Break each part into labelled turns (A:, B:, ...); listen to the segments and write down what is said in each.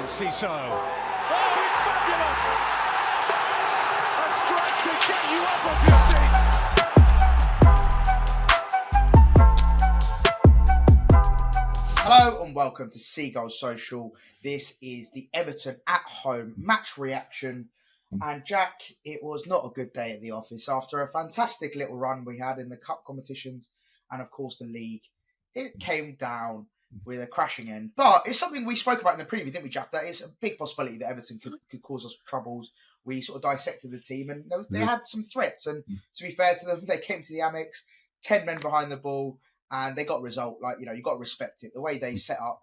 A: Cissé. Oh, it's fabulous! A strike to get you up off your seats.
B: Hello and welcome to Seagulls Social. This is the Everton at home match reaction. And Jack, it was not a good day at the office after a fantastic little run we had in the cup competitions and of course the league. It came down with a crashing end. But it's something we spoke about in the preview, didn't we, Jack? That is a big possibility that Everton could cause us troubles. We sort of dissected the team and they had some threats. And to be fair to them, they came to the Amex, 10 men behind the ball, and they got a result. Like, you got to respect it. The way they set up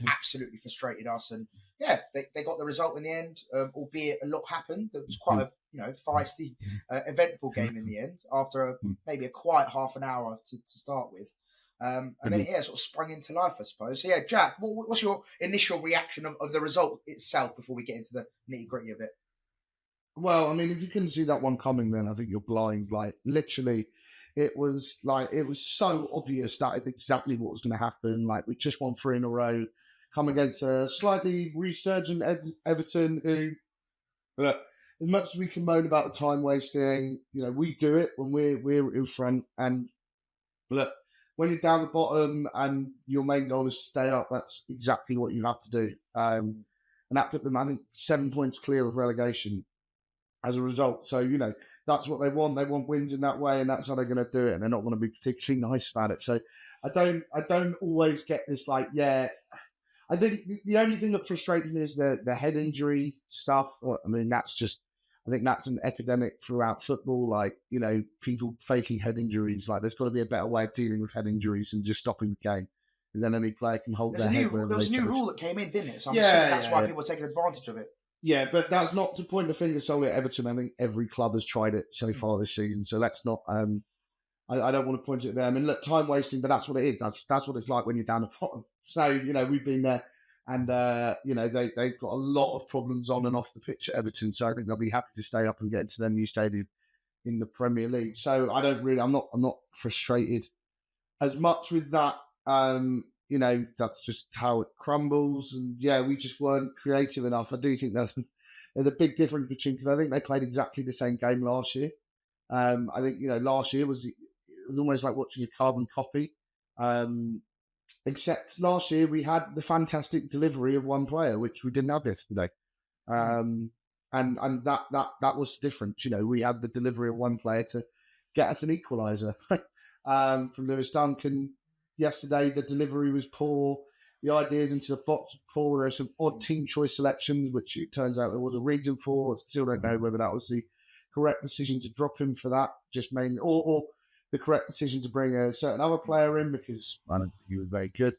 B: absolutely frustrated us. And yeah, they got the result in the end, albeit a lot happened. It was quite a feisty, eventful game in the end after maybe a quiet half an hour to start with. And then it sort of sprung into life, I suppose. So yeah, Jack, what's your initial reaction of the result itself before we get into the nitty gritty of it?
C: Well, I mean, if you couldn't see that one coming, then I think you're blind. Like, literally, it was so obvious that it's exactly what was going to happen. Like, we just won 3 in a row, come against a slightly resurgent Everton, who, look, as much as we can moan about the time wasting, we do it when we're in front. And look, when you're down the bottom and your main goal is to stay up, that's exactly what you have to do. And that put them, I think, 7 points clear of relegation as a result. So, that's what they want. They want wins in that way, and that's how they're going to do it. And they're not going to be particularly nice about it. So I don't always get this, I think the only thing that frustrates me is the head injury stuff. I mean, I think that's an epidemic throughout football. People faking head injuries. There's got to be a better way of dealing with head injuries than just stopping the game. And then any player can hold their head.
B: There was a new rule that came in, didn't it? So I'm assuming that's why people are taking advantage of it.
C: Yeah, but that's not to point the finger solely at Everton. I think every club has tried it so far this season. So let's not. I don't want to point it there. I mean, look, time wasting, but that's what it is. That's what it's like when you're down the bottom. So we've been there. And, they've got a lot of problems on and off the pitch at Everton. So I think they'll be happy to stay up and get into their new stadium in the Premier League. So I'm not frustrated as much with that. That's just how it crumbles. And yeah, we just weren't creative enough. I do think there's a big difference because I think they played exactly the same game last year. I think, last year it was almost like watching a carbon copy. Except last year we had the fantastic delivery of one player, which we didn't have yesterday, and that was the difference. We had the delivery of one player to get us an equaliser from Lewis Duncan. Yesterday the delivery was poor. The ideas into the box were poor. There's some odd team choice selections, which it turns out there was a reason for. I still don't know whether that was the correct decision to drop him for that, just mainly or the correct decision to bring a certain other player in, because I don't think he was very good.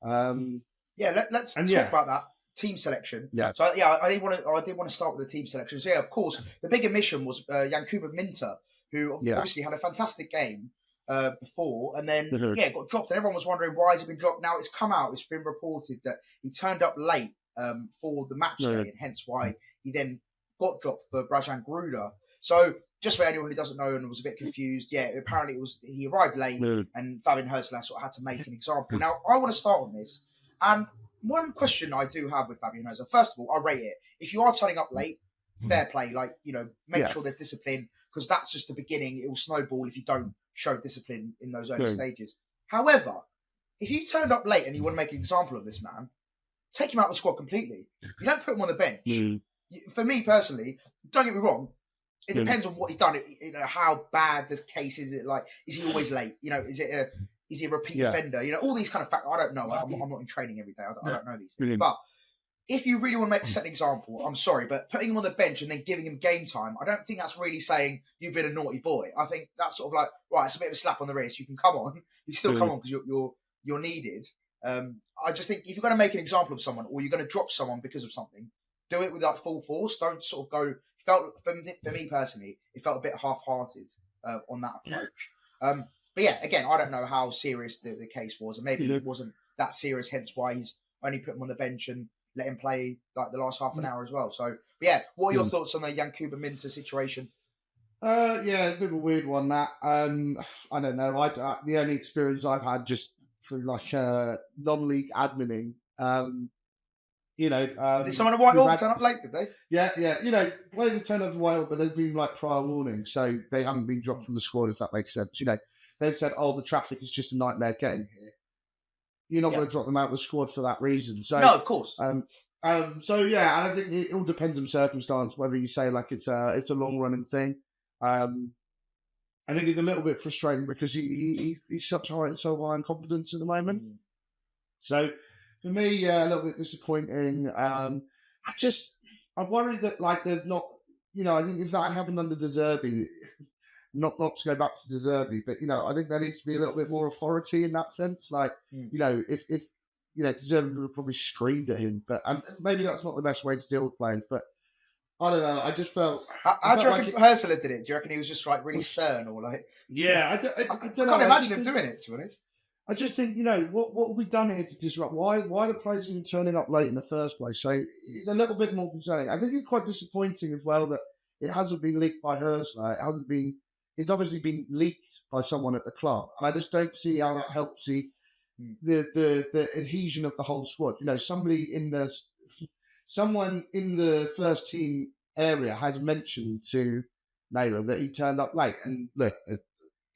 B: Let's talk about that team selection.
C: Yeah.
B: So I did want to start with the team selection. So of course, the big omission was Yankuba Minter, who obviously had a fantastic game before, and then got dropped, and everyone was wondering why has he been dropped. Now it's come out, it's been reported that he turned up late for the match day, and hence why he then got dropped for Brajan Gruda. So just for anyone who doesn't know and was a bit confused, apparently he arrived late and Fabian Hurstler sort of had to make an example. Now, I want to start on this. And one question I do have with Fabian Hurstler, first of all, I rate it. If you are turning up late, fair play. Make sure there's discipline, because that's just the beginning. It will snowball if you don't show discipline in those early stages. However, if you turned up late and you want to make an example of this man, take him out of the squad completely. You don't put him on the bench. For me personally, don't get me wrong, it depends on what he's done. How bad the case is. Is he always late? Is he a repeat offender? All these kind of factors. I don't know. I'm not in training every day. I don't know these things. But if you really want to make a set example, I'm sorry, but putting him on the bench and then giving him game time, I don't think that's really saying you've been a naughty boy. I think that's sort of right, it's a bit of a slap on the wrist. You can come on. You can still come on because you're needed. I just think if you're going to make an example of someone or you're going to drop someone because of something, do it with full force. Don't sort of go. For me personally, it felt a bit half-hearted on that approach. But yeah, again, I don't know how serious the case was, and maybe it wasn't that serious. Hence why he's only put him on the bench and let him play the last half an hour as well. So, but yeah, what are your thoughts on the Yankuba Minter situation?
C: A bit of a weird one. That I don't know. The only experience I've had just through non-league admining You know,
B: did someone at Whitehall turn up late? Did they?
C: Yeah. You know, players have turned up to Whitehall, but there's been like prior warning, so they haven't been dropped from the squad. If that makes sense, you know, they've said, "Oh, the traffic is just a nightmare getting here." You're not going to drop them out of the squad for that reason. So
B: no, of course.
C: So yeah, and I think it all depends on circumstance. Whether you say like it's a long running thing. I think it's a little bit frustrating because he's so high in confidence at the moment. So for me, yeah, a little bit disappointing. I worry that like there's not, you know, I think if that happened under De Zerbi, not to go back to De Zerbi, but you know, I think there needs to be a little bit more authority in that sense. Like, you know, if you know, De Zerbi would have probably screamed at him, but and maybe that's not the best way to deal with players, but. I don't know. I just felt.
B: How do you reckon Ursula did it? Do you reckon he was just like really stern or like?
C: Yeah, I don't know.
B: I can't imagine him doing it. To be honest,
C: I just think, you know, what have we done here to disrupt? Why the players even turning up late in the first place? So it's a little bit more concerning. I think it's quite disappointing as well that it hasn't been leaked by Ursula. It hasn't been. It's obviously been leaked by someone at the club, and I just don't see how that helps the adhesion of the whole squad. You know, someone in the first team area has mentioned to Naylor that he turned up late. And look,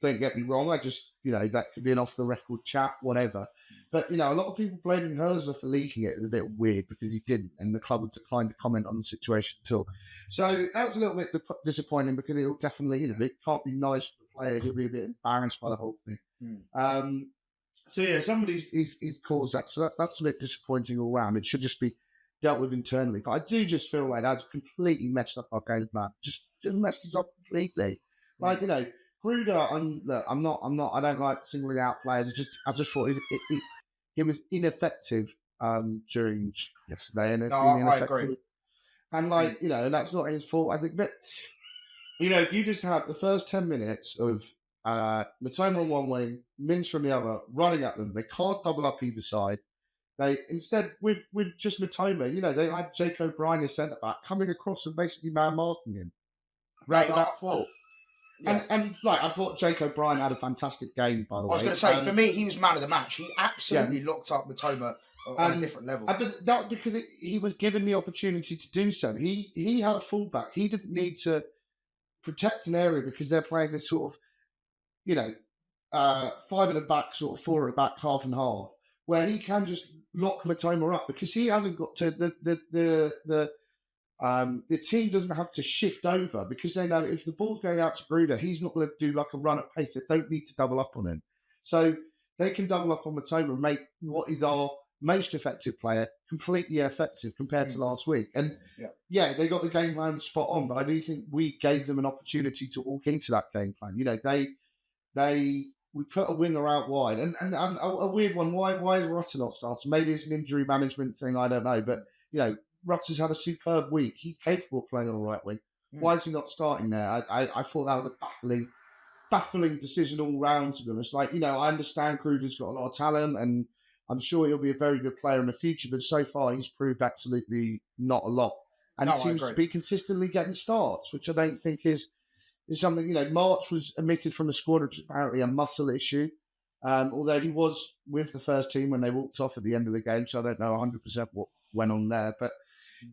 C: don't get me wrong, I just, you know, that could be an off the record chat, whatever. But, you know, a lot of people blaming Ursula for leaking it is a bit weird because he didn't, and the club had declined to comment on the situation at all. So that's a little bit disappointing because it'll definitely, you know, it can't be nice for the players. He'll be a bit embarrassed by the whole thing. So yeah, somebody's caused that. So that's a bit disappointing all round. It should just be dealt with internally. But I do just feel like that's completely messed up our game plan. Just messed us up completely. Like, you know, Gruder, I don't like singling out players. I just thought he was ineffective during yesterday, and it's been ineffective. I agree. And like, you know, and that's not his fault, I think. But you know, if you just have the first 10 minutes of Matoma on one wing, Minch on the other, running at them, they can't double up either side. They instead with just Matoma, you know, they had Jake O'Brien as centre back coming across and basically man marking him. Right, that fault. Yeah. And like I thought Jake O'Brien had a fantastic game, by the way. I
B: was going to say, for me, he was man of the match. He absolutely locked up Matoma on a different level.
C: But that was because he was given the opportunity to do so. He had a fullback. He didn't need to protect an area because they're playing this sort of, you know, 5 at the back, sort of 4 at the back, half and half, where he can just lock Matoma up because he hasn't got to the team doesn't have to shift over because they know if the ball's going out to Gruder, he's not going to do like a run at pace. They don't need to double up on him. So they can double up on Matoma and make what is our most effective player completely ineffective compared to last week. And yeah, they got the game plan spot on, but I do think we gave them an opportunity to walk into that game plan. You know, we put a winger out wide, and a weird one. Why is Rutter not starting? Maybe it's an injury management thing. I don't know, but you know, Rutter's had a superb week. He's capable of playing on the right wing. Why is he not starting there? I thought that was a baffling decision all round. To be honest, like, you know, I understand Kruger's got a lot of talent, and I'm sure he'll be a very good player in the future. But so far, he's proved absolutely not a lot, and he seems to be consistently getting starts, which I don't think is something, you know. March was omitted from the squad, which is apparently a muscle issue. Although he was with the first team when they walked off at the end of the game, so I don't know 100% what went on there. But,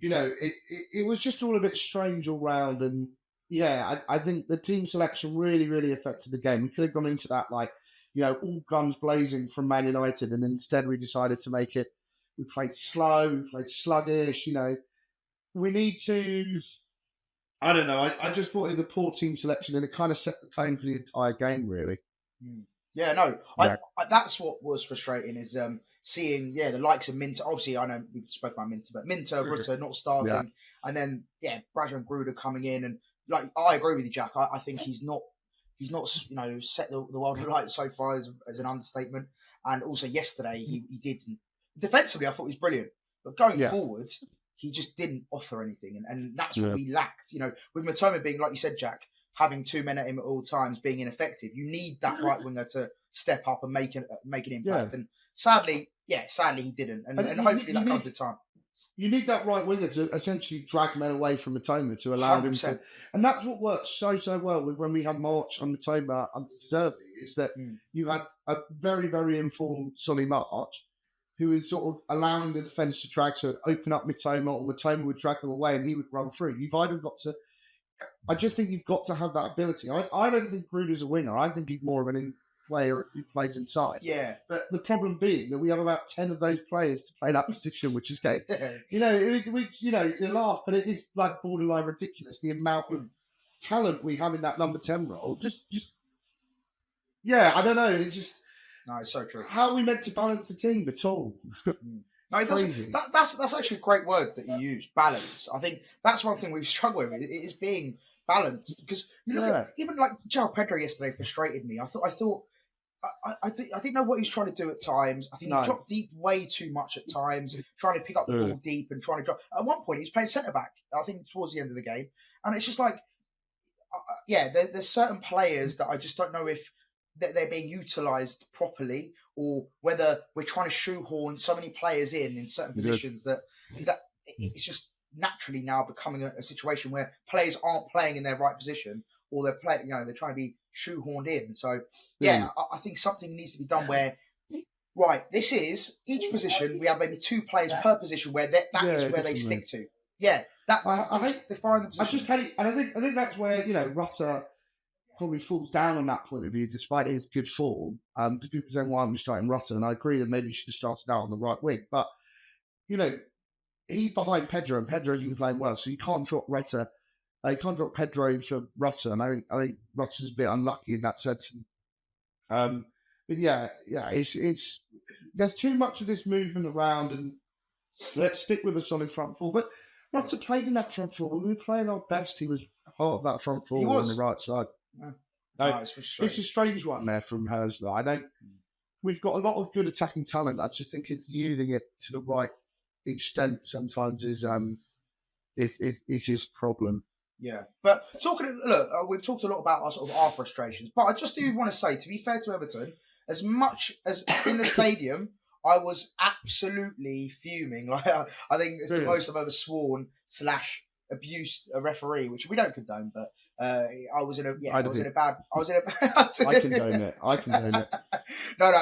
C: you know, it was just all a bit strange all round. And, yeah, I think the team selection really, really affected the game. We could have gone into that, like, you know, all guns blazing from Man United, and instead we decided to make it, we played slow, we played sluggish, you know. We need to... I don't know. I just thought it was a poor team selection, and it kind of set the tone for the entire game, really.
B: Yeah, no. Yeah. That's what was frustrating is seeing, the likes of Minter. Obviously, I know we spoke about Minter, but Minter, Rutter not starting, and then Bradshaw and Gruder coming in, and like I agree with you, Jack. I think he's not, you know, set the world alight so far as an understatement. And also yesterday, he did defensively. I thought he was brilliant, but going forward, he just didn't offer anything, and that's what we lacked. You know, with Matoma being, like you said, Jack, having 2 men at him at all times, being ineffective, you need that right winger to step up and make an impact. And sadly he didn't, and hopefully that comes with time.
C: You need that right winger to essentially drag men away from Matoma to allow 100%. Him to, and that's what worked so well with when we had March on Matoma and Zerbi, is that you had a very, very informed Sonny March who is sort of allowing the defence to drag, so open up Mitoma, or Mitoma would drag them away and he would run through. You've either got to, I just think you've got to have that ability. I don't think Bruno's a winger. I think he's more of an player who plays inside.
B: Yeah.
C: But the problem being that we have about 10 of those players to play that position, which is getting, you laugh, but it is like borderline ridiculous, the amount of talent we have in that number 10 role. I don't know. It's just,
B: no, it's so true.
C: How are we meant to balance the team at all?
B: No, it doesn't. That's actually a great word that you use, balance. I think that's one thing we've struggled with. It is being balanced, because you look at even like João Pedro yesterday frustrated me. I didn't know what he was trying to do at times. I think he dropped deep way too much at times, trying to pick up the ball deep and trying to drop. At one point, he was playing centre back, I think, towards the end of the game, and it's just like, there's certain players that I just don't know if they're being utilised properly, or whether we're trying to shoehorn so many players in certain positions that it's just naturally now becoming a situation where players aren't playing in their right position, or they're playing, they're trying to be shoehorned in. So I think something needs to be done where, this is each position. We have maybe 2 players per position where that is where they stick to. Yeah, I hate defining the position.
C: I just hate, and I think that's where Rutter probably falls down on that point of view, despite his good form. Because people saying, why aren't we starting Rutter? And I agree that maybe he should have started out on the right wing. But, he's behind Pedro, and Pedro's been playing well. So you can't drop Rutter. You can't drop Pedro for Rutter. And I think Rutter's a bit unlucky in that sense. But it's there's too much of this movement around, and let's stick with a solid front four. But Rutter played in that front four. When we were playing our best, he was part of that front four on the right side. It's a strange one there from Hersler. We've got a lot of good attacking talent. I just think it's using it to the right extent sometimes is his problem.
B: Yeah, but we've talked a lot about our frustrations, but I just do want to say, to be fair to Everton, as much as in the stadium, I was absolutely fuming. Like I think it's the most I've ever sworn / abused a referee, which we don't condone, but I was in a bad.
C: I condone it.
B: No.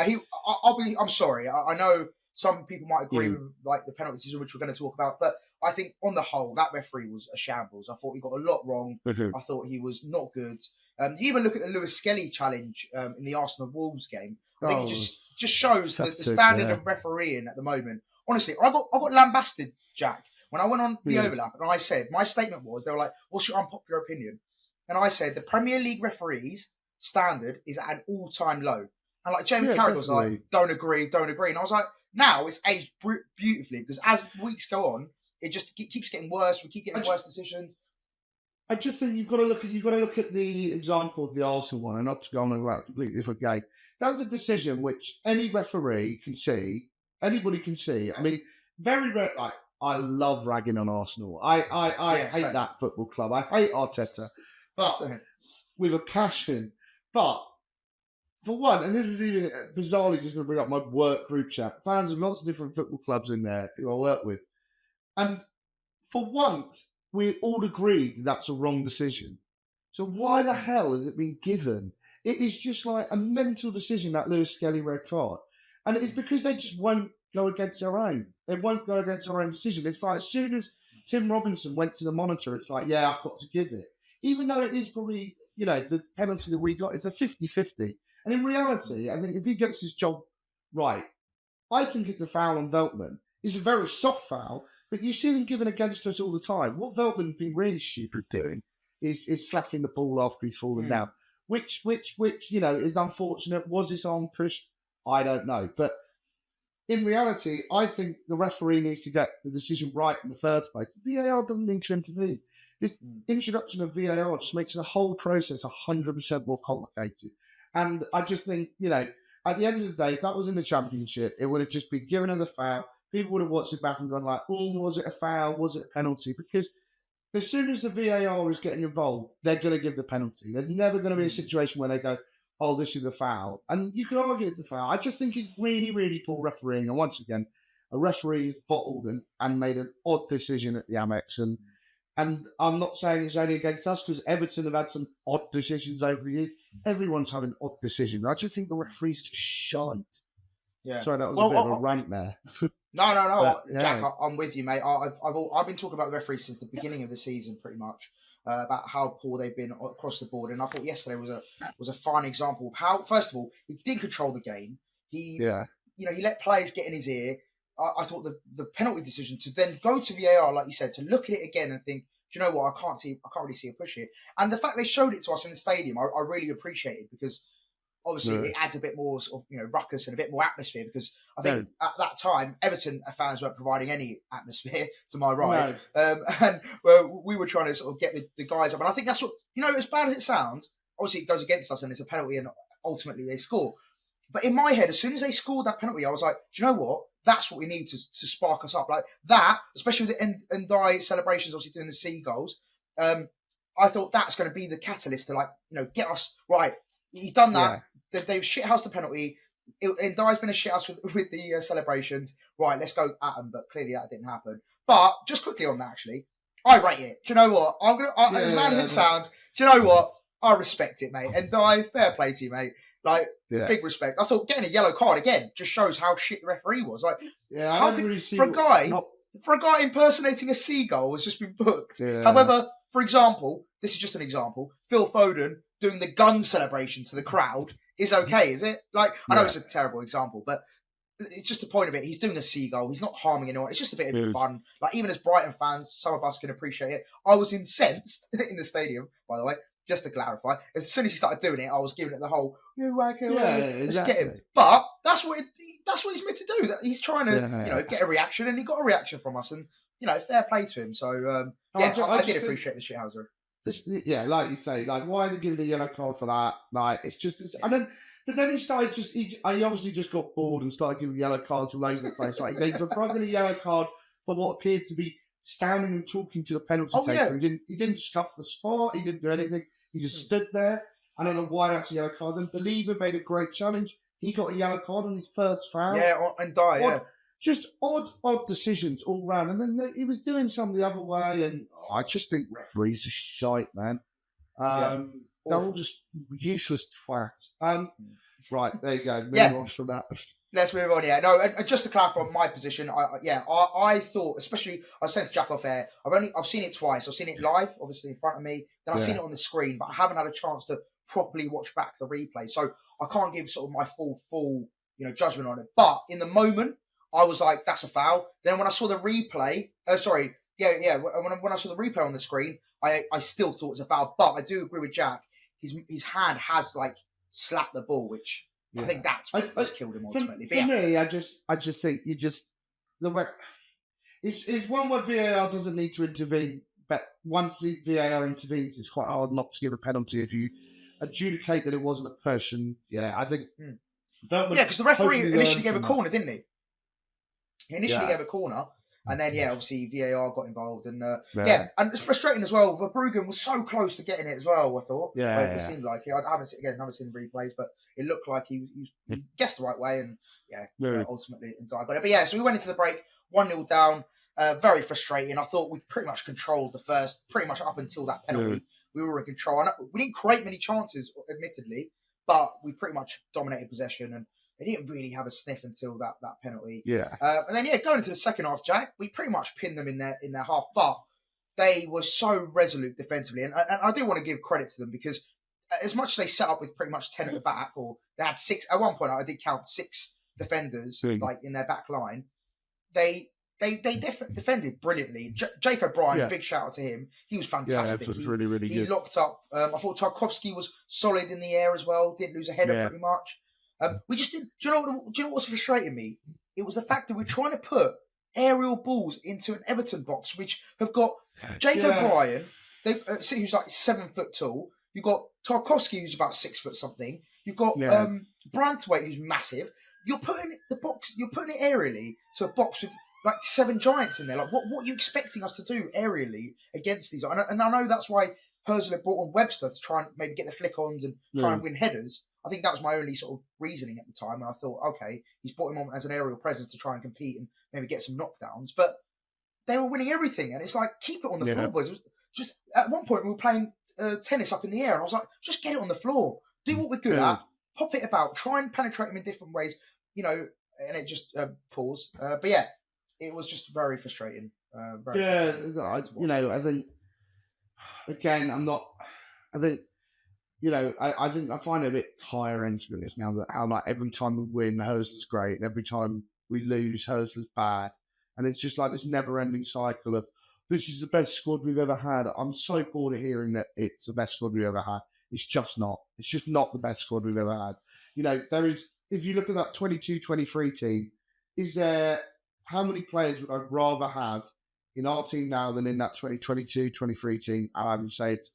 B: I'm sorry. I know some people might agree with like the penalties, which we're going to talk about, but I think on the whole, that referee was a shambles. I thought he got a lot wrong. I thought he was not good. You even look at the Lewis Skelly challenge in the Arsenal Wolves game. I think it just shows the standard of refereeing at the moment. Honestly, I got lambasted, Jack, when I went on the overlap, and I said, my statement was, they were like, what's your unpopular opinion? And I said, the Premier League referees standard is at an all-time low. And like James Carragher was like, don't agree. And I was like, now it's aged beautifully, because as weeks go on, it just keeps getting worse. We keep getting worse decisions.
C: I just think you've got to look at the example of the Arsenal one, and not to go on about a completely different game. That was a decision which any referee can see, anybody can see. I mean, very rare. Like, I love ragging on Arsenal. I hate that football club. I hate Arteta, but with a passion. But for one, and this is even bizarrely just going to bring up my work group chat, fans of lots of different football clubs in there who I work with. And for once, we all agreed that's a wrong decision. So why the hell has it been given? It is just like a mental decision, that Lewis Skelly red card. And it's because they just won't go against their own. They won't go against their own decision. It's like as soon as Tim Robinson went to the monitor, it's like, yeah, I've got to give it. Even though it is probably, the penalty that we got is a 50-50. And in reality, I think if he gets his job right, I think it's a foul on Veltman. It's a very soft foul, but you see them given against us all the time. What Veltman's been really stupid doing is slapping the ball after he's fallen down, which is unfortunate. Was this arm pushed? I don't know. But in reality, I think the referee needs to get the decision right in the first place. VAR doesn't need to intervene. This introduction of VAR just makes the whole process 100% more complicated. And I just think, at the end of the day, if that was in the Championship, it would have just been given as a foul. People would have watched it back and gone like, oh, was it a foul? Was it a penalty? Because as soon as the VAR is getting involved, they're going to give the penalty. There's never going to be a situation where they go, oh, this is a foul. And you can argue it's a foul. I just think it's really, really poor refereeing. And once again, a referee bottled and made an odd decision at the Amex. And I'm not saying it's only against us, because Everton have had some odd decisions over the years. Everyone's having odd decisions. I just think the referees are just shite.
B: Yeah.
C: Sorry, that was a bit of a rant there.
B: No.
C: But,
B: Jack, I'm with you, mate. I've been talking about the referees since the beginning of the season, pretty much, about how poor they've been across the board. And I thought yesterday was a fine example of how, first of all, he didn't control the game. He let players get in his ear. I thought the penalty decision to then go to VAR, like you said, to look at it again and think, do you know what? I can't really see a push here. And the fact they showed it to us in the stadium, I really appreciated, because obviously it adds a bit more sort of, ruckus and a bit more atmosphere, because I think at that time Everton fans weren't providing any atmosphere to my right. And we were trying to sort of get the guys up. And I think that's what, as bad as it sounds, obviously it goes against us and it's a penalty and ultimately they score. But in my head, as soon as they scored that penalty, I was like, do you know what? That's what we need to spark us up. Like that, especially with the Ndiaye celebrations, obviously doing the Seagulls. I thought that's going to be the catalyst to get us right. He's done that. They've shithoused the penalty. Ndiaye's been a shithouse with the celebrations. Right, let's go at them. But clearly that didn't happen. But just quickly on that, actually, I rate it. Do you know what? As bad as it sounds, do you know what? I respect it, mate. Ndiaye, fair play to you, mate. Big respect. I thought getting a yellow card again just shows how shit the referee was. For a guy impersonating a seagull has just been booked. Yeah. However, for example, this is just an example. Phil Foden doing the gun celebration to the crowd is okay, is it? I know it's a terrible example, but it's just the point of it. He's doing a seagull. He's not harming anyone. It's just a bit of fun. Even as Brighton fans, some of us can appreciate it. I was incensed in the stadium, by the way. Just to clarify, as soon as he started doing it, I was giving it the whole let's get him. But that's what he's meant to do. That he's trying to get a reaction, and he got a reaction from us, and fair play to him. So I did appreciate the shithouser.
C: Yeah, like you say, why are they giving a yellow card for that? It's just, but then he started he obviously just got bored and started giving yellow cards all over the place. He's getting a yellow card for what appeared to be standing and talking to the penalty taker. Yeah. He didn't scuff the spot. He didn't do anything. He just stood there. I don't know why that's a yellow card. Then Believer made a great challenge. He got a yellow card on his first foul.
B: Yeah, and die.
C: Just odd decisions all round. And then he was doing some the other way. And I just think referees are shite, man. They're all just useless twats. Right, there you go. Moving on from that.
B: Let's move on. Yeah, no. And just to clarify my position, I thought, especially, I was saying to Jack off air, I've seen it twice. I've seen it live, obviously in front of me. Then I've seen it on the screen, but I haven't had a chance to properly watch back the replay. So I can't give sort of my full judgment on it. But in the moment, I was like, that's a foul. Then when I saw the replay, when I saw the replay on the screen, I still thought it was a foul. But I do agree with Jack. His hand has slapped the ball, which. I think that's what killed him ultimately.
C: For me, I just think it's one where VAR doesn't need to intervene, but once the VAR intervenes, it's quite hard not to give a penalty if you adjudicate that it wasn't a person. Yeah, I think.
B: Because the referee initially gave a corner, didn't he? He initially gave a corner. And then, obviously VAR got involved, and and it's frustrating as well. Verbruggen was so close to getting it as well. I thought, it seemed like it. I haven't seen the replays, but it looked like he guessed the right way, and ultimately died. But so we went into the break 1-0 down, very frustrating. I thought we pretty much controlled the first, pretty much up until that penalty. We were in control, and we didn't create many chances, admittedly, but we pretty much dominated possession and. They didn't really have a sniff until that penalty.
C: Yeah.
B: And then, going into the second half, Jack, we pretty much pinned them in their half. But they were so resolute defensively. And I do want to give credit to them because as much as they set up with pretty much 10 at the back, or they had 6, at one point I did count 6 defenders in their back line, they defended brilliantly. Jake O'Brien, big shout out to him. He was fantastic.
C: Yeah, it was really, really good.
B: He locked up. I thought Tarkowski was solid in the air as well. Didn't lose a header pretty much. We just didn't. Do you know what's frustrating me? It was the fact that we're trying to put aerial balls into an Everton box, which have got Jake O'Brien, who's like 7 foot tall. You've got Tarkowski, who's about 6 foot something. You've got Branthwaite, who's massive. You're putting it aerially to a box with like 7 giants in there. Like, what are you expecting us to do aerially against these? And I know that's why Herzl brought on Webster to try and maybe get the flick-ons and try and win headers. I think that was my only sort of reasoning at the time. And I thought, okay, he's brought him on as an aerial presence to try and compete and maybe get some knockdowns. But they were winning everything. And it's like, keep it on the floor, boys. It was just at one point, we were playing tennis up in the air. And I was like, just get it on the floor. Do what we're good at. Pop it about. Try and penetrate him in different ways. and it just paused. But yeah, it was just very frustrating.
C: I think again, I think I think I find it a bit tiring to be honest now that how like every time we win, Hursley's great, and every time we lose, Hursley's bad, and it's just like this never-ending cycle of this is the best squad we've ever had. I'm so bored of hearing that it's the best squad we've ever had. It's just not. It's just not the best squad we've ever had. There is. If you look at that 22-23 team, is there how many players would I rather have in our team now than in that 2022-23 team? And I would say it's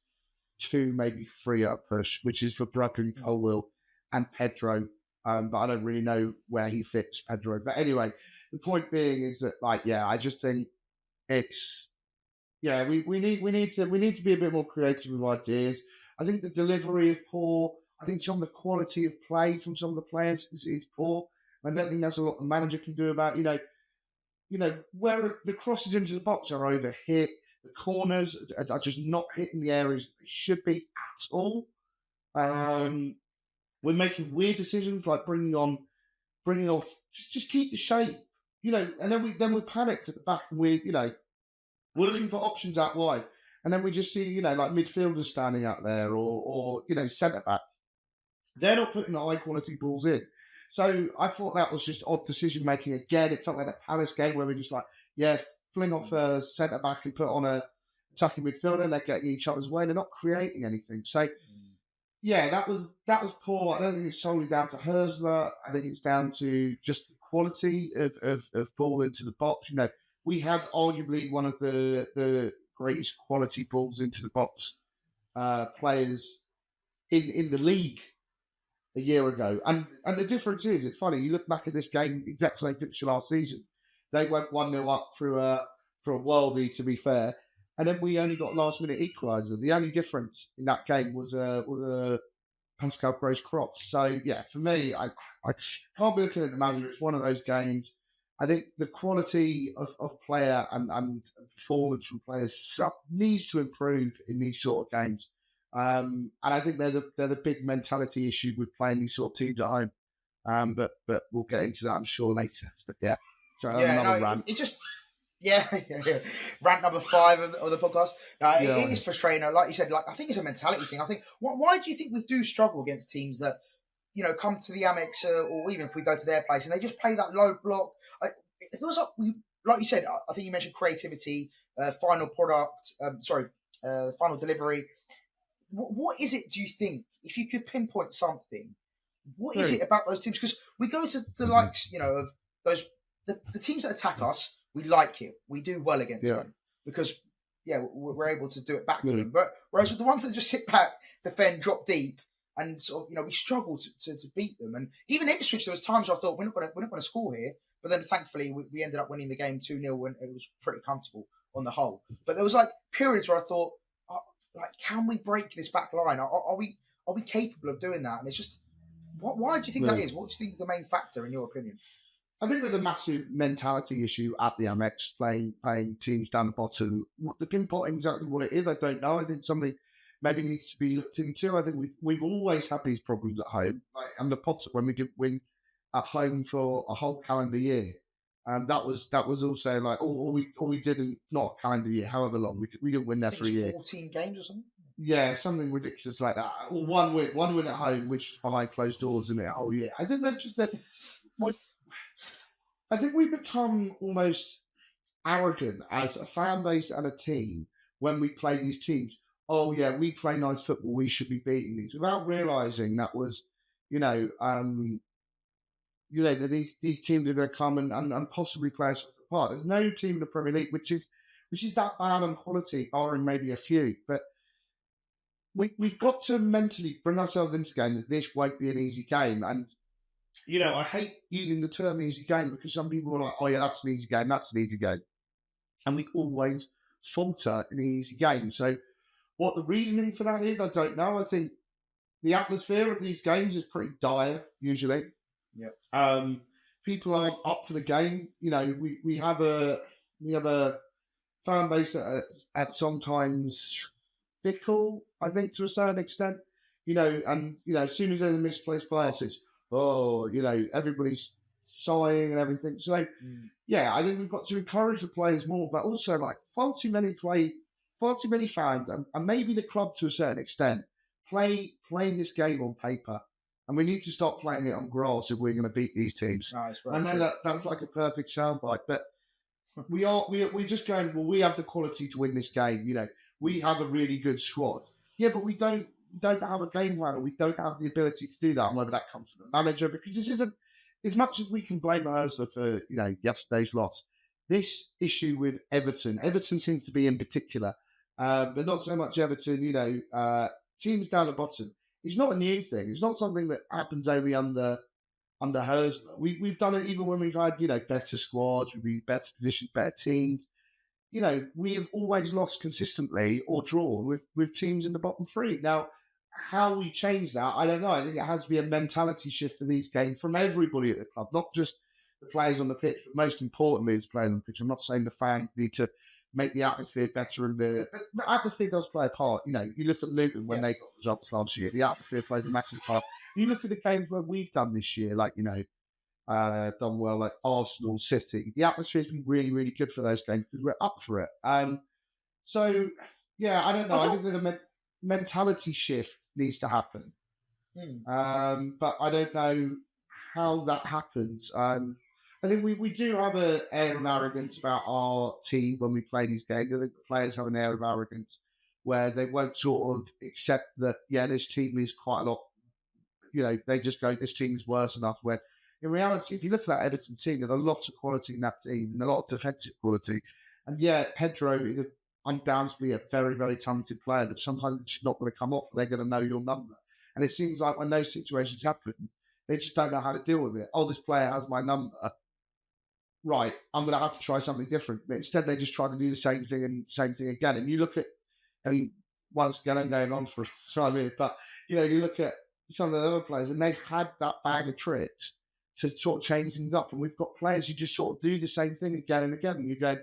C: 2, maybe 3 at a push, which is for Bruggen, Colwill, and Pedro. But I don't really know where he fits, Pedro. But anyway, the point being is that, I just think it's we need to be a bit more creative with ideas. I think the delivery is poor. I think some of the quality of play from some of the players is poor. I don't think that's a lot the manager can do about where the crosses into the box are overhit. The corners are just not hitting the areas they should be at all. We're making weird decisions like bringing off, just keep the shape, and then we panicked at the back and we're looking for options out wide. And then we just see, like midfielders standing out there or centre backs. They're not putting the high quality balls in. So I thought that was just odd decision making again. It felt like a Palace game where we're just like, fling off a centre back and put on a attacking midfielder, and they're getting each other's way. They're not creating anything. So that was poor. I don't think it's solely down to Hursley. I think it's down to just the quality of ball into the box. We had arguably one of the greatest quality balls into the box players in the league a year ago. And the difference is, it's funny, you look back at this game, exact same fixture last season. They went 1-0 up for a worldie, to be fair. And then we only got last-minute equaliser. The only difference in that game was a Pascal Gross cross. So, for me, I can't be looking at the manager. It's one of those games. I think the quality of player and performance from players needs to improve in these sort of games. And I think there's a big mentality issue with playing these sort of teams at home. But we'll get into that, I'm sure, later. But rant.
B: It just rant number 5 of the podcast. It is frustrating. Like you said, I think it's a mentality thing. I think why do you think we do struggle against teams that come to the Amex or even if we go to their place and they just play that low block? It feels like you said. I think you mentioned creativity, final product. Final delivery. What is it? Do you think, if you could pinpoint something, what is it about those teams? Because we go to the likes, of those the teams that attack us. We like it. We do well against them because we're able to do it back to them. But whereas with the ones that just sit back, defend, drop deep, and sort of we struggle to beat them. And even Ipswich, there was times where I thought we're not going to score here, but then thankfully we ended up winning the game 2-0 and it was pretty comfortable on the whole. But there was periods where I thought, can we break this back line? Are we capable of doing that? And it's just, why do you think that is? What do you think is the main factor in your opinion?
C: I think there's a massive mentality issue at the Amex, playing teams down the bottom. The pinpoint exactly what it is, I don't know. I think something maybe needs to be looked into. I think we've always had these problems at home, and the Potter when we did win at home for a whole calendar year, and that was also or we didn't, not a calendar year, however long we didn't win there for a year. 14
B: games or something.
C: Yeah, something ridiculous like that. Or one win at home, which is behind closed doors in it a whole year. I think that's just I think we become almost arrogant as a fan base and a team when we play these teams. Oh yeah, we play nice football. We should be beating these, without realizing that was, that these teams are going to come and possibly play us off the park. There's no team in the Premier League which is that bad on quality, barring maybe a few. But we've got to mentally bring ourselves into the game that this won't be an easy game. And I hate using the term easy game because some people are like, oh yeah, that's an easy game, that's an easy game. And we always falter in an easy game. So what the reasoning for that is, I don't know. I think the atmosphere of these games is pretty dire, usually.
B: Yeah.
C: People aren't up for the game. We have a fan base at sometimes fickle, I think, to a certain extent. As soon as there's a misplaced pass, it's everybody's sighing and everything. So, yeah, I think we've got to encourage the players more, but also like far too many fans, and maybe the club to a certain extent play this game on paper, and we need to stop playing it on grass if we're going to beat these teams. I know that's like a perfect soundbite, but we're just going, well, we have the quality to win this game. You know, we have a really good squad. Yeah, but we don't have a game plan. We don't have the ability to do that. And whether that comes from the manager, because this isn't, as much as we can blame Ursula for, yesterday's loss, this issue with Everton seems to be in particular, but not so much Everton, teams down the bottom. It's not a new thing. It's not something that happens only under Ursula. We've done it even when we've had, better squads, we've been better positioned, better teams. We have always lost consistently or drawn with teams in the bottom three. Now, how we change that, I don't know. I think it has to be a mentality shift for these games from everybody at the club, not just the players on the pitch, but most importantly, the players on the pitch. I'm not saying the fans need to make the atmosphere better, and the atmosphere does play a part. You look at Luton when they got results last year, the atmosphere plays a massive part. You look at the games where we've done this year, like, done well, like Arsenal, City. The atmosphere's been really, really good for those games because we're up for it. So, yeah, I don't know. I think that the mentality shift needs to happen. But I don't know how that happens. I think we do have an air of arrogance about our team when we play these games. I think the players have an air of arrogance where they won't sort of accept that, this team is quite a lot, they just go, this team is worse enough. When in reality, if you look at that Everton team, there's a lot of quality in that team and a lot of defensive quality. And Pedro is undoubtedly a very, very talented player, but sometimes it's not going to come off. They're going to know your number. And it seems like when those situations happen, they just don't know how to deal with it. Oh, this player has my number. Right, I'm going to have to try something different. But instead, they just try to do the same thing again. And you look at, once again, I'm going on for time here, but, you look at some of the other players and they had that bag of tricks to sort of change things up. And we've got players who just sort of do the same thing again and again. And you go,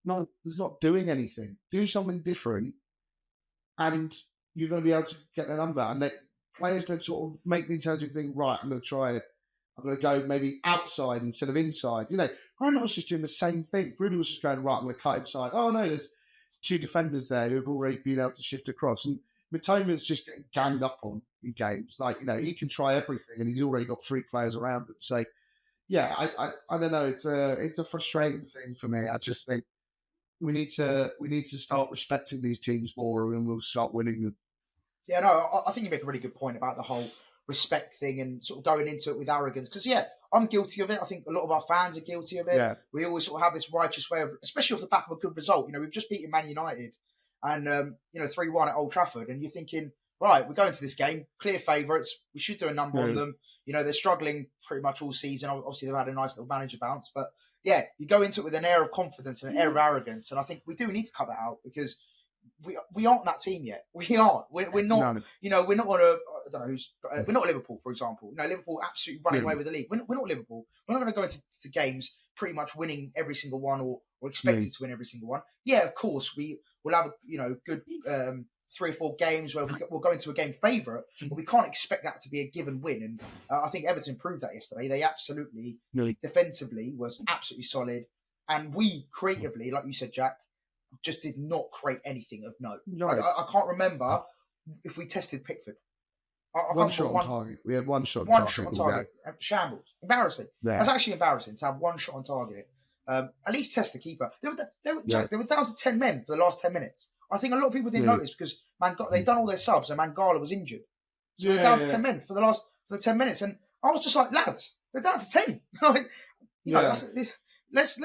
C: no, it's not doing anything. Do something different and you're going to be able to get the number. And players don't sort of make the intelligent thing, right, I'm going to try it. I'm going to go maybe outside instead of inside. Bruno was just doing the same thing. Bruno was just going, right, I'm going to cut inside. Oh, no, there's two defenders there who have already been able to shift across. And Mitoma's just getting ganged up on in games. Like, he can try everything and he's already got three players around him. So, yeah, I don't know. It's a frustrating thing for me. I just think we need to start respecting these teams more and we'll start winning them.
B: Yeah, no, I think you make a really good point about the whole respect thing and sort of going into it with arrogance. Because, I'm guilty of it. I think a lot of our fans are guilty of it. Yeah. We always sort of have this righteous way of, especially off the back of a good result. We've just beaten Man United and, 3-1 at Old Trafford. And you're thinking, right, we're going to this game, clear favourites. We should do a number on them. They're struggling pretty much all season. Obviously, they've had a nice little manager bounce. But, you go into it with an air of confidence and an air of arrogance. And I think we do need to cut that out because we aren't that team yet. We aren't. We're not. No. We're not on a. I don't know who's. We're not Liverpool, for example. Liverpool absolutely running away with the league. We're not Liverpool. We're not going to go into games pretty much winning every single one or expected to win every single one. Yeah, of course we will have good 3 or 4 games where we'll go into a game favourite, but we can't expect that to be a given win. And I think Everton proved that yesterday. They absolutely defensively was absolutely solid, and we creatively, like you said, Jack, just did not create anything of note. No. I can't remember if we tested Pickford.
C: One shot on target. We had one shot
B: on target. Shambles. Embarrassing. Yeah. That's actually embarrassing to have one shot on target. At least test the keeper. They were down to 10 men for the last 10 minutes. I think a lot of people didn't notice because they'd done all their subs and Mangala was injured. So they're down to 10 men for the 10 minutes. And I was just like, lads, they're down to 10. Let's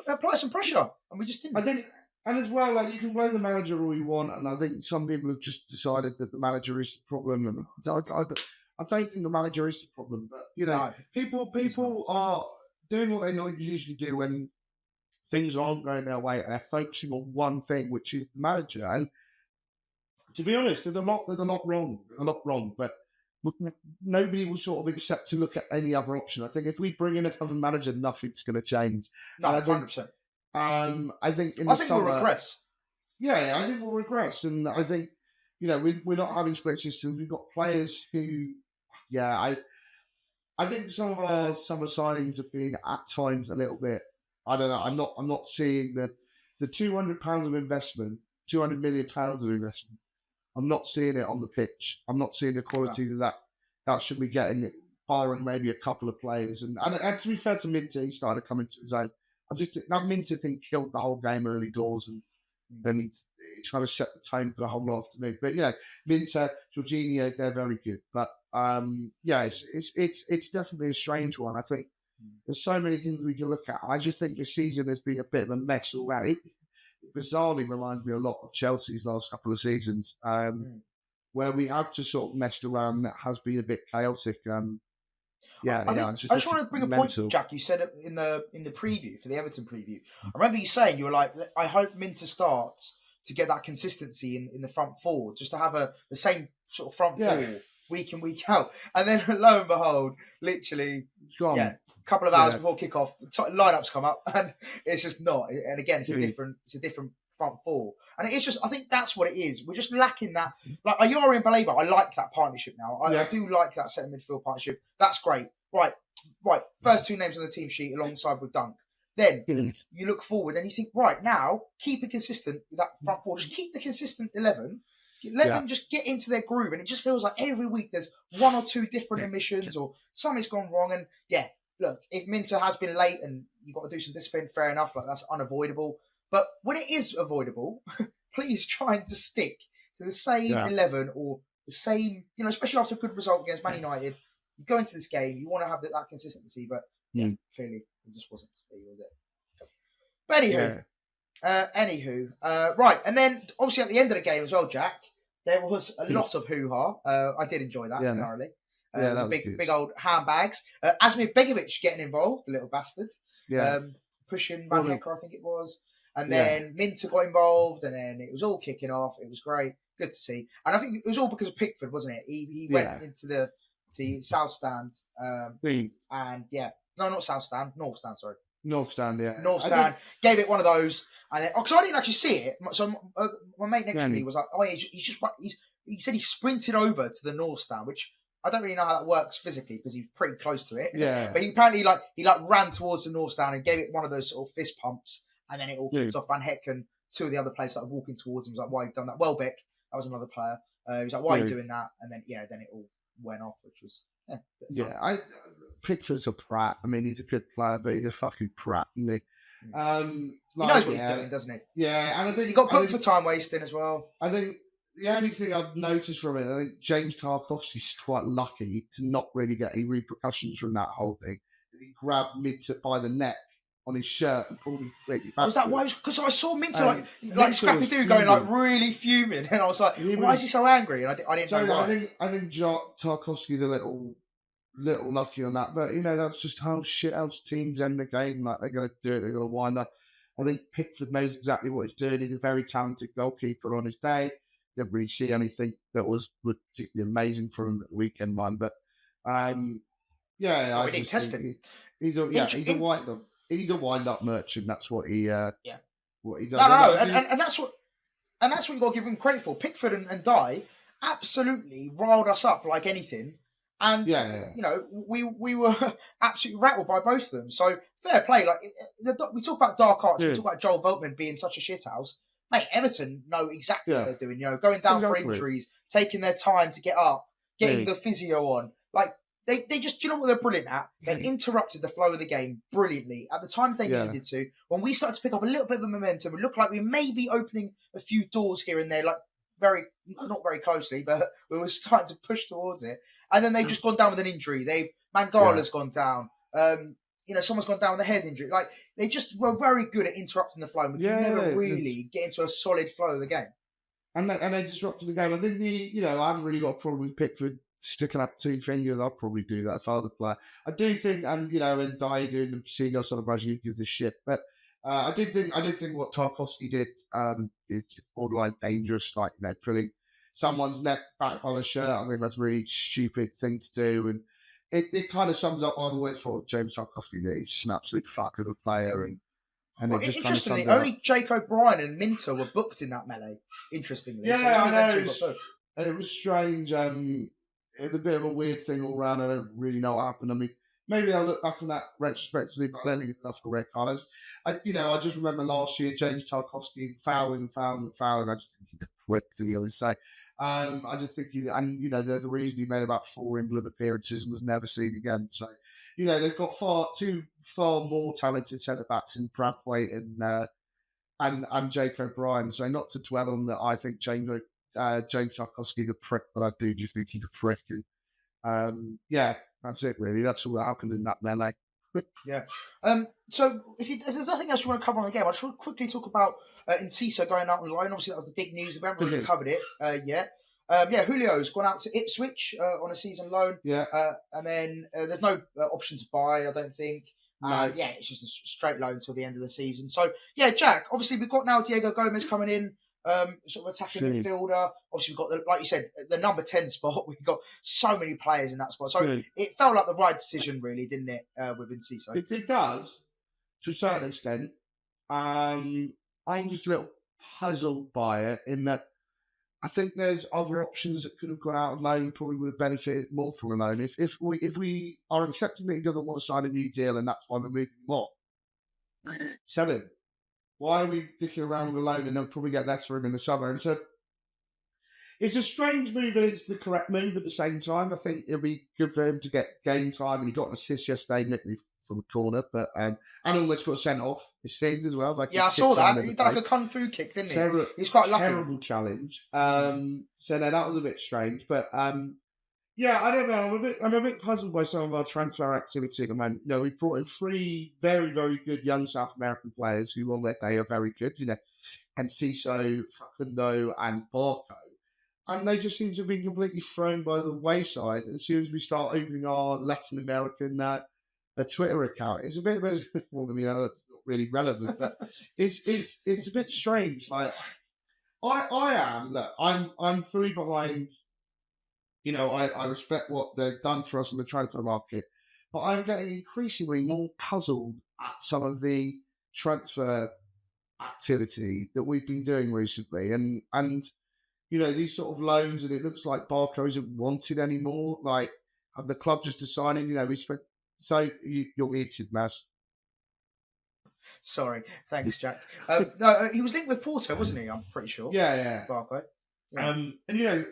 B: apply some pressure. And we just didn't.
C: I think, and as well, like, you can blame the manager all you want, and I think some people have just decided that the manager is the problem. And I don't think the manager is the problem, but people are doing what they usually do when things aren't going their way, and they're focusing on one thing, which is the manager. And to be honest, there's a lot wrong, but nobody will sort of accept to look at any other option. I think if we bring in another manager, nothing's going to change.
B: No, 100%.
C: I think
B: we'll regress.
C: Yeah, I think we'll regress, and I think we're not having split systems. We've got players who, I think some of our summer signings have been at times a little bit. I don't know. I'm not seeing the £200 of investment, £200 million of investment. I'm not seeing it on the pitch. I'm not seeing the quality that should be getting. Hiring maybe a couple of players, and to be fair to Minter, he started coming to his own. I just that Minter thing killed the whole game early doors, and then it kind of set the tone for the whole afternoon. But Minter, Jorginho, they're very good. But it's definitely a strange one. I think there's so many things we can look at. I just think this season has been a bit of a mess all around. It bizarrely reminds me a lot of Chelsea's last couple of seasons, where we have just sort of messed around. That has been a bit chaotic. I
B: just want to bring a point, Jack. You said it in the preview for the Everton preview. I remember you saying you were like, I hope Minter starts to get that consistency in the front four, just to have the same sort of front four week in, week out. And then lo and behold, literally, a couple of hours before kickoff, the lineups come up, and it's just not. And again, it's a different front four, and it's just, I think that's what it is. We're just lacking that. Like Ayari and Baleba, I like that partnership now. I do like that centre midfield partnership. That's great. Right. First two names on the team sheet alongside with Dunk. Then you look forward and you think, right, now keep it consistent with that front four. Just keep the consistent 11. Let them just get into their groove, and it just feels like every week there's one or two different omissions or something's gone wrong. And look, if Minter has been late and you've got to do some discipline, fair enough. Like, that's unavoidable. But when it is avoidable, please try and just stick to the same 11 or the same, especially after a good result against Man United. You go into this game, you want to have that consistency, but clearly it just wasn't to be, was it? But anywho, right. And then obviously at the end of the game as well, Jack, there was a lot of hoo-ha. I did enjoy that thoroughly. There was big old handbags. Asmir Begovic getting involved, the little bastard. Pushing Van Hecker, I think it was. And then Minter got involved, and then it was all kicking off. It was great. Good to see. And I think it was all because of Pickford, wasn't it? He went into the South Stand. Not South Stand, North Stand, sorry.
C: North Stand,
B: North Stand. Gave it one of those. And then, because I didn't actually see it. So my mate next to me was like, he said he sprinted over to the North Stand, which I don't really know how that works physically because he's pretty close to it.
C: Yeah.
B: But he apparently he ran towards the North Stand and gave it one of those sort of fist pumps. And then it all kicked off. Van Heck and two of the other players started walking towards him. He was like, why have you done that? Welbeck, that was another player. He was like, why are you doing that? And then, then it all went off, which was,
C: Pickford's a prat. I mean, he's a good player, but he's a fucking prat, isn't he?
B: He knows what he's doing, doesn't he?
C: Yeah, and I think
B: he got booked for time wasting as well.
C: I think the only thing I've noticed from it, I think James Tarkowski's quite lucky to not really get any repercussions from that whole thing. He grabbed Minter by the neck on his shirt and pulled him completely back.
B: Was that why? Because I saw Minter like Scrappy Doo going like really fuming, and I was like, why is he so angry? And I didn't know why.
C: I think Tarkowski's a little lucky on that, but that's just how shit else teams end the game. Like, they're going to do it, they're going to wind up. I think Pickford knows exactly what he's doing. He's a very talented goalkeeper on his day. Didn't really see anything that was particularly amazing from him at the weekend, man. But I
B: didn't test him.
C: He's a wind up. He's a wind-up merchant. That's what he does.
B: No, and that's what you got to give him credit for. Pickford and Ndiaye absolutely riled us up like anything, and we were absolutely rattled by both of them. So fair play. Like, we talk about dark arts, we talk about Joel Veltman being such a shithouse. Mate, Everton know exactly what they're doing. Going down for injuries, taking their time to get up, getting the physio on, like. They just, do you know what they're brilliant at? They interrupted the flow of the game brilliantly at the time they needed to. When we started to pick up a little bit of momentum, it looked like we may be opening a few doors here and there, like not very closely, but we were starting to push towards it. And then they've just gone down with an injury. Mangala's gone down. Someone's gone down with a head injury. Like, they just were very good at interrupting the flow. And we could never really get into a solid flow of the game.
C: And they disrupted the game. I think I haven't really got a problem with Pickford sticking up two fingers. I'll probably do that if I was a player. I do think, and Ndiaye doing the Seagulls celebration, he gives a shit. But I do think what Tarkowski did is just borderline dangerous. Like, pulling someone's neck back on a shirt. I think that's a really stupid thing to do, and it kind of sums up all the way for what James Tarkowski did. He's just an absolute fuck of a player, and
B: interestingly, only Jake O'Brien and Minter were booked in that melee. Interestingly,
C: I know. And it was strange. it's a bit of a weird thing all round. I don't really know what happened. I mean, maybe I'll look back on that retrospectively, but I don't think it's enough for red card. I just remember last year James Tarkowski fouling. I just think he quit, to be honest. So, I just think there's a reason he made about 4 England appearances and was never seen again. So, they've got two far more talented centre backs in Bradthwaite and Jake O'Brien. So not to dwell on that, I think James Tarkowski the prick, but I do just think he's a prick. That's it really. That's all that happened in that melee.
B: Yeah. So if there's nothing else you want to cover on the game, I just want to quickly talk about Enciso going out on loan. Obviously, that was the big news. We haven't really covered it yet. Julio's gone out to Ipswich on a season loan.
C: Yeah.
B: And then there's no option to buy, I don't think.
C: No.
B: It's just a straight loan until the end of the season. So, Jack, obviously we've got now Diego Gomez coming in, sort of attacking midfielder. Obviously we've got, like you said, the number 10 spot. We've got so many players in that spot. So it felt like the right decision, really, didn't it, with Enciso?
C: It does, to a certain extent. I'm just a little puzzled by it in that I think there's other options that could have gone out on loan, probably would have benefited more from a loan. If we are accepting that he doesn't want to sign a new deal and that's why we're moving him on, sell him. Why are we dicking around with a loan and then probably get less for him in the summer? And so it's a strange move and it's the correct move at the same time. I think it'll be good for him to get game time, and he got an assist yesterday, literally from a corner, but and almost got sent off his things as well.
B: I saw that. He did like a kung fu kick, didn't he? He's quite lucky.
C: Terrible challenge. So that was a bit strange, but I don't know. I'm a bit puzzled by some of our transfer activity at the moment. We brought in 3 very, very good young South American players who on their day are very good. Enciso, Facundo, and Barco. And they just seem to have been completely thrown by the wayside as soon as we start opening our Latin American Twitter account. It's a bit of a, it's not really relevant, but it's a bit strange. Like I'm fully behind. I respect what they've done for us in the transfer market, but I'm getting increasingly more puzzled at some of the transfer activity that we've been doing recently, and these sort of loans, and it looks like Barco isn't wanted anymore. Like, have the club just decided, we spent. So you're muted, Maz.
B: Sorry, thanks, Jack. No, he was linked with Porto, wasn't he? I'm pretty sure.
C: Yeah.
B: Barco.
C: Yeah. Am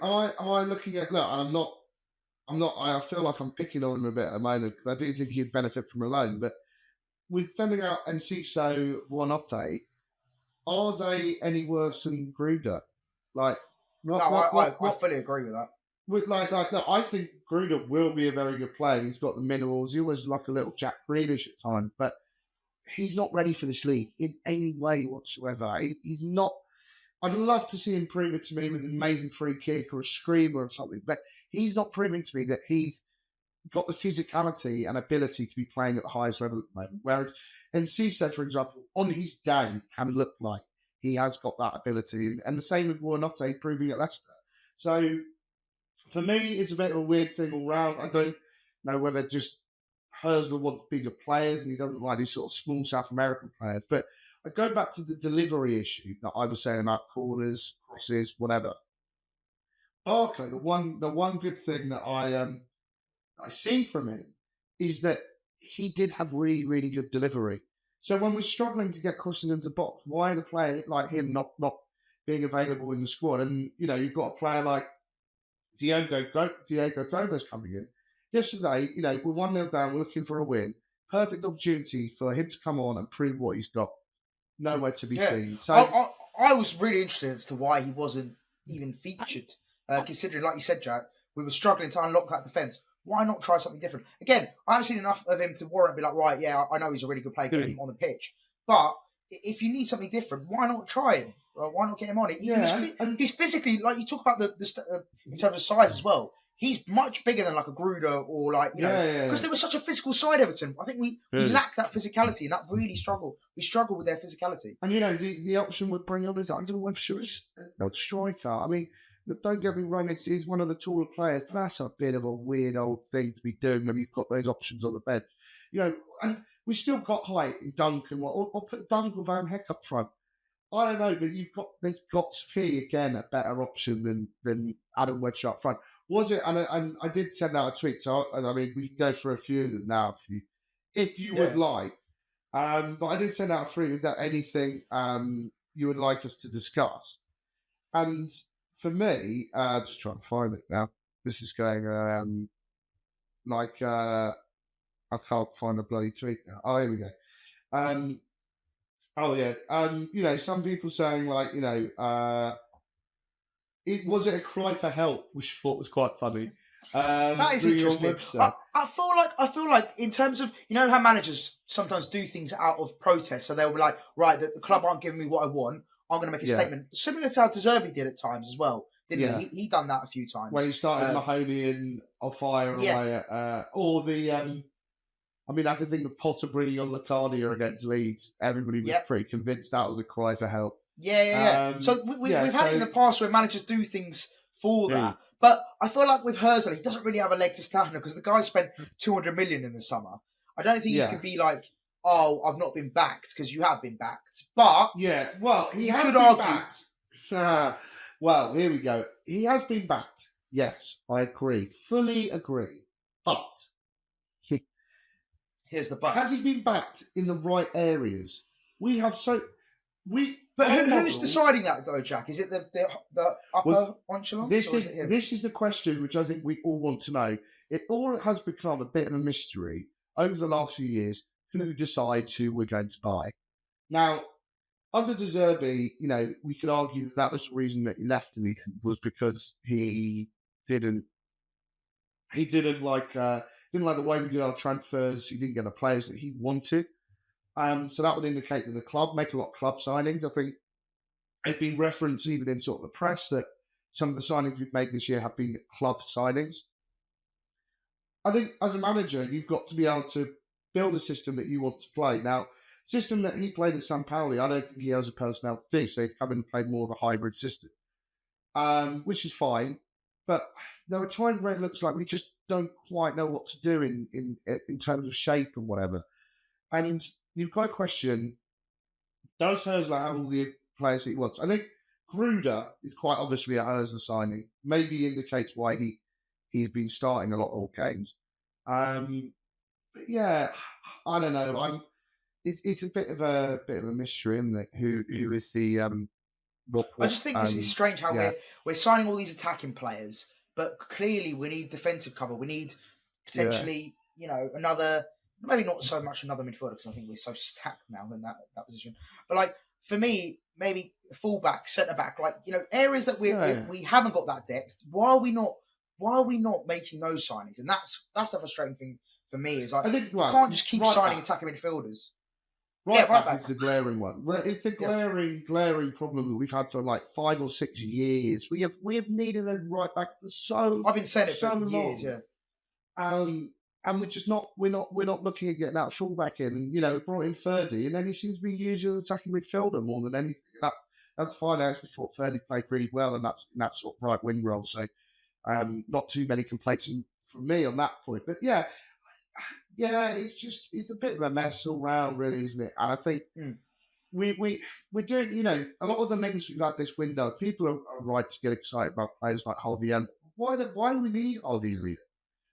C: I looking at? Look, and I'm not. I feel like I'm picking on him a bit at the moment because I do think he'd benefit from a loan. But with sending out Enciso, Buonanotte, are they any worse than Gruder? Like.
B: I fully agree with that.
C: I think Gruder will be a very good player. He's got the minerals. He was like a little Jack Grealish at times, but he's not ready for this league in any way whatsoever. He's not. I'd love to see him prove it to me with an amazing free kick or a screamer or something, but he's not proving to me that he's got the physicality and ability to be playing at the highest level at the moment. Whereas Enciso, for example, on his day can look like he has got that ability. And the same with Buonanotte proving at Leicester. So for me, it's a bit of a weird thing all round. I don't know whether just Herzl wants bigger players and he doesn't like these sort of small South American players. But I go back to the delivery issue that I was saying about corners, crosses, whatever. Barco, the one good thing that I see from him is that he did have really, really good delivery. So when we're struggling to get crosses into the box, why are the players like him not being available in the squad? And, you've got a player like Diego Gomez coming in. Yesterday, we're 1-0 down, we're looking for a win. Perfect opportunity for him to come on and prove what he's got. Nowhere to be seen. So
B: I was really interested as to why he wasn't even featured, considering, like you said, Jack, we were struggling to unlock that defence. Why not try something different? Again, I haven't seen enough of him to warrant be like, right, yeah, I know he's a really good player, get him on the pitch. But if you need something different, why not try him? Why not get him on it? He's physically, like you talk about in terms of size as well, he's much bigger than like a Gruder or because there was such a physical side Everton. I think we lack that physicality and that really struggle. We struggle with their physicality.
C: And, the option would bring on is Andrew Webster as a striker. I mean, don't get me wrong, he's one of the taller players, but that's a bit of a weird old thing to be doing when you've got those options on the bench. And we've still got height in Dunk and or put Dunk or Van Heck up front. I don't know, but there's got to be, again, a better option than Adam Wedge up front. Was it? And I did send out a tweet. So I mean, we can go through a few of them now if you would like. But I did send out a tweet. Is there anything you would like us to discuss? And for me, just trying to find it now. This is going I can't find a bloody tweet now. Oh, here we go. Some people saying it a cry for help, which I thought was quite funny.
B: That is interesting. I feel like in terms of, how managers sometimes do things out of protest. So they'll be like, right, the club aren't giving me what I want. I'm going to make a statement. Similar to how De Zerbi did at times as well. Didn't he? He done that a few times.
C: When he started Mahoney and on fire away at, I can think of Potter bringing on Lacardia against Leeds. Everybody was pretty convinced that was a cry for help.
B: Yeah. So we've had it in the past where managers do things for that. But I feel like with Herzl, he doesn't really have a leg to stand on because the guy spent 200 million in the summer. I don't think you could be like, oh, I've not been backed, because you have been backed. But
C: he has been backed. Well, here we go. He has been backed. Yes, I agree. Fully agree. But
B: here's the but.
C: Has he been backed in the right areas?
B: But who's deciding that though, Jack? Is it the upper echelons?
C: This is the question which I think we all want to know. It all has become a bit of a mystery over the last few years who decides who we're going to buy. Now, under De Zerbi, we could argue that was the reason that he left, and was because he didn't like the way we did our transfers. He didn't get the players that he wanted. So that would indicate that the club make a lot of club signings. I think it's been referenced even in sort of the press that some of the signings we've made this year have been club signings. I think as a manager, you've got to be able to build a system that you want to play. Now, system that he played at San Pauli, I don't think he has a personnel to do, so he's come in and played more of a hybrid system, which is fine. But there are times where it looks like we just don't quite know what to do in terms of shape and whatever. And you've got to question, does Herzl have all the players that he wants? I think Gruder is quite obviously a Herzl signing. Maybe indicates why he's been starting a lot of games. But yeah, I don't know. It's a bit of a mystery, isn't it? Who is the
B: I just think this is strange how we're signing all these attacking players, but clearly we need defensive cover. We need potentially, another. Maybe not so much another midfielder, because I think we're so stacked now in that position. But for me, maybe fullback, centre back, areas that we haven't got that depth. Why are we not making those signings? And that's the frustrating thing for me. Is I think you can't just keep signing attacking midfielders.
C: Right back is the glaring one. It's the glaring problem that we've had for 5 or 6 years. We have needed a right back for so.
B: I've been saying it for
C: long.
B: years.
C: And we're not looking at getting that fullback in. And, we brought in Ferdy, and then he seems to be using an attacking midfielder more than anything. That's fine. I actually thought Ferdy played really well in that sort of right wing role. So not too many complaints from me on that point. But it's a bit of a mess all round, really, isn't it? And I think we're doing, a lot of the links we've had this window, people are right to get excited about players like Harvey. And why do we need Harvey?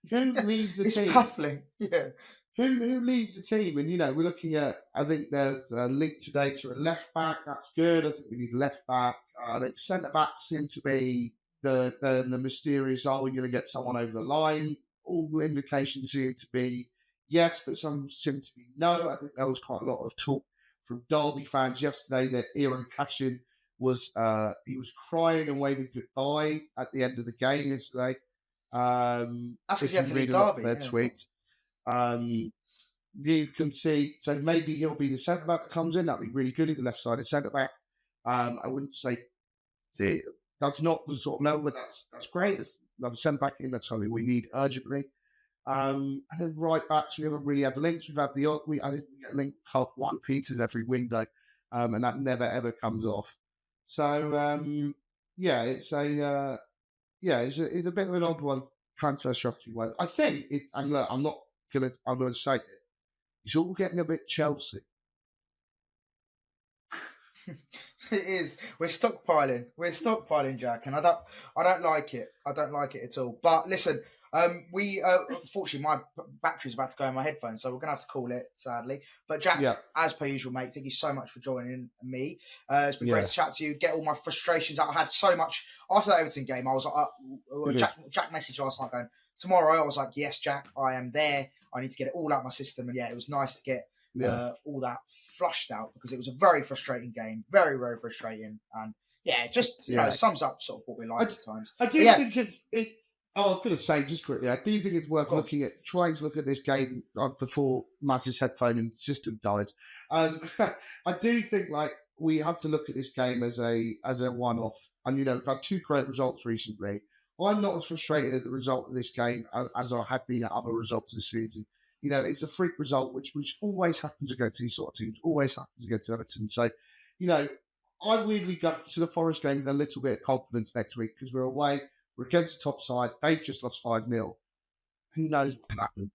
C: Who leads the team?
B: It's baffling. Yeah.
C: Who leads the team? And, we're looking at, I think there's a link today to a left back. That's good. I think we need a left back. I think centre backs seem to be the mysterious, are we going to get someone over the line? All the indications seem to be yes, but some seem to be no. I think there was quite a lot of talk from Derby fans yesterday that Aaron Cashin was crying and waving goodbye at the end of the game yesterday.
B: That's because he had to leave Derby.
C: Their tweet. You can see, so maybe he'll be the centre back that comes in. That'd be really good. He's the left sided centre back. I wouldn't say that's not the sort of level, but that's great. There's another centre back in. That's something we need urgently. And then right backs, we haven't really had links. We've had I think we get linked Juan Peters every window, and that never ever comes off. So it's a bit of an odd one transfer strategy wise. I think it's, and look, I'm going to say it. It's all getting a bit Chelsea.
B: It is. We're stockpiling. We're stockpiling, Jack, and I don't like it. I don't like it at all. But listen, we unfortunately my battery's about to go in my headphones, so we're gonna have to call it, sadly. But Jack, as per usual, mate, thank you so much for joining me. It's been great to chat to you. Get all my frustrations out. I had so much after that Everton game. I was like, Jack messaged last night going, tomorrow. I was like, yes, Jack, I am there. I need to get it all out of my system, and it was nice to get all that flushed out because it was a very frustrating game, very, very frustrating, and just you know, sums up sort of what we like at times.
C: I do think it. I was going to say just quickly, I do think it's worth trying to look at this game before Maz's headphone and system dies. I do think we have to look at this game as a one-off, and we've had 2 great results recently. I'm not as frustrated at the result of this game as I have been at other results this season. It's a freak result, which always happens against these sort of teams, always happens against Everton. So, I weirdly go to the Forest game with a little bit of confidence next week because we're away, we're against the top side, they've just lost 5-0. Who knows what can happen?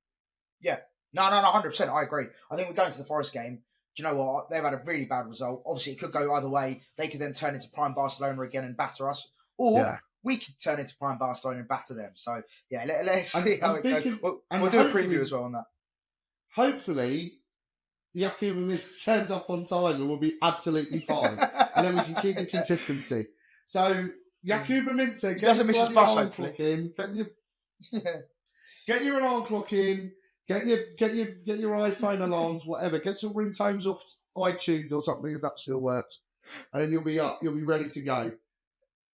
B: Yeah. No, 100%. I agree. I think we're going to the Forest game. Do you know what? They've had a really bad result. Obviously, it could go either way. They could then turn into prime Barcelona again and batter us. Or we could turn into prime Barcelona and batter them. So, let's see how it goes. We'll do a preview as well on that.
C: Hopefully, Yakubu turns up on time and we'll be absolutely fine. And then we can keep the consistency. So, Yakubu Minter, get your alarm clock in. Get your alarm clock in. Get your iPhone alarms, whatever. Get some ringtones off iTunes or something if that still works. And then you'll be up. You'll be ready to go.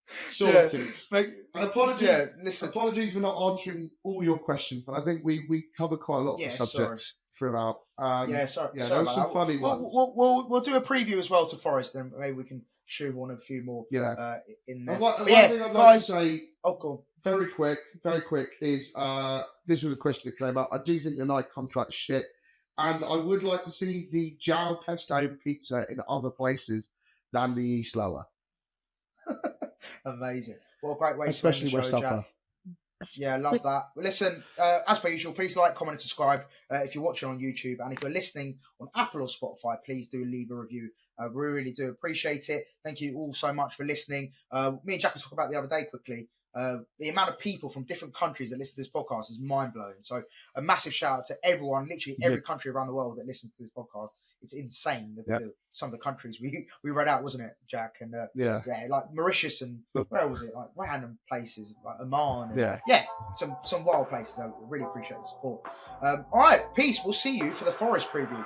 C: Sorted. And apologies for not answering all your questions, but I think we covered quite a lot of the subjects throughout.
B: Sorry
C: there were some funny ones.
B: We'll do a preview as well to Forest, and maybe we can shoehorn a few more in there.
C: One thing I'd like to say,
B: cool.
C: very quick, is this was a question that came up. I do think the night contract's shit, and I would like to see the Jao Pesto pizza in other places than the East Lower.
B: Amazing. What a great way
C: especially
B: to end the
C: West
B: show,
C: Upper.
B: Jack. Yeah, love that. Well, listen, as per usual, please like, comment, and subscribe if you're watching on YouTube. And if you're listening on Apple or Spotify, please do leave a review. We really do appreciate it. Thank you all so much for listening. Me and Jack were talking about the other day quickly. The amount of people from different countries that listen to this podcast is mind-blowing. So a massive shout out to everyone, literally every country around the world that listens to this podcast. It's insane. Some of the countries we read out, wasn't it, Jack? And like Mauritius and where was it? Like random places like Oman. And, some wild places. I really appreciate the support. All right, peace. We'll see you for the Forest preview.